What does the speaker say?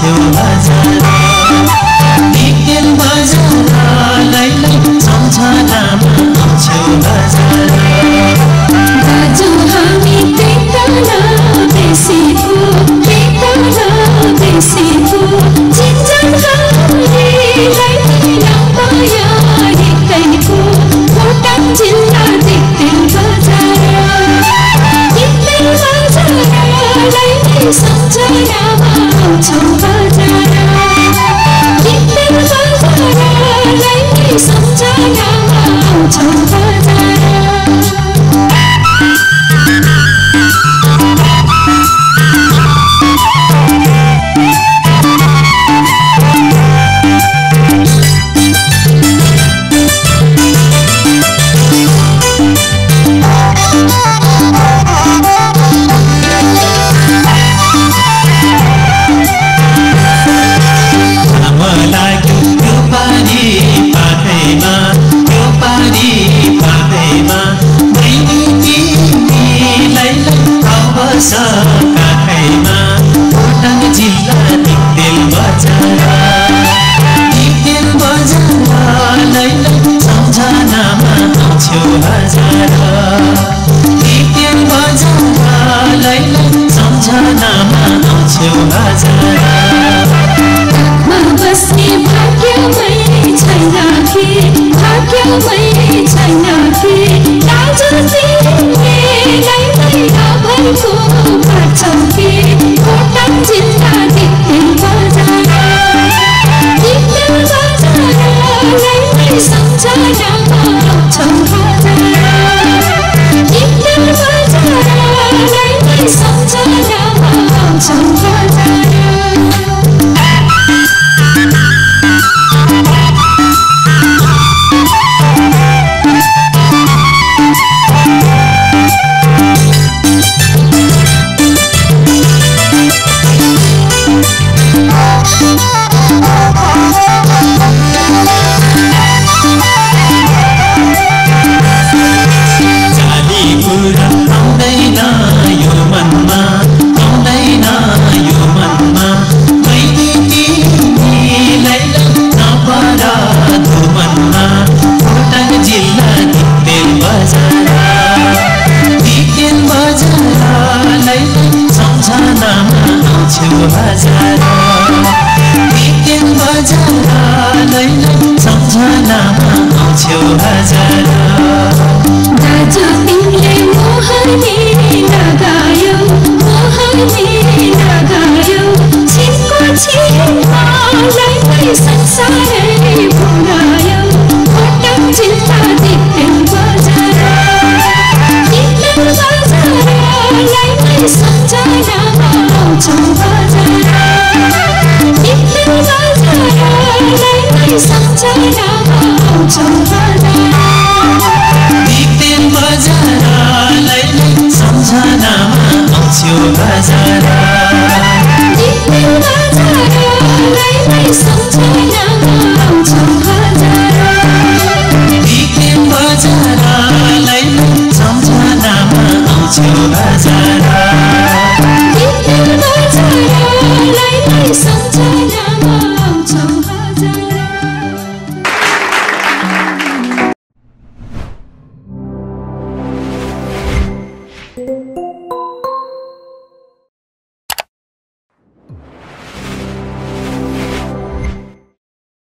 आउँछौ हजार दिक्तेल बजारलाई सम्झनामा आउँछौ हजार दाजु हामी बेतना बेसीको चिन्जन हामीलाई लम्बाया हिँड्दैको खोटाङ जिल्ला दिक्तेल बजारलाई सम्झनामा आउँछौ हजार दिक्तेल बजारलाई सम्झनामा आउँछौ हजार काखैमा खोटाङ जिल्ला दिक्तेल बजारलाई सम्झनामा आउँछौ हजार दिक्तेल बजारलाई सम्झनामा आउँछौ हजार बस्ने भाग्यमै छैन कि दाजु तिमीलाई भरको पार्छौ कि खोटाङ जिल्ला दिक्तेल बजारलाई सम्झनामा आउँछौ हजार दिक्तेल बजारलाई सम्झनामा आउँछौ हजार हजार दिक्तेल बजारलाई सम्झनामा आउँछौ हजार दाजु तिमीले मोहनी लगायौ छिनको छिनलाई संसारै भुलायौ खोटाङ जिल्ला दिक्तेल बजारलाई सम्झ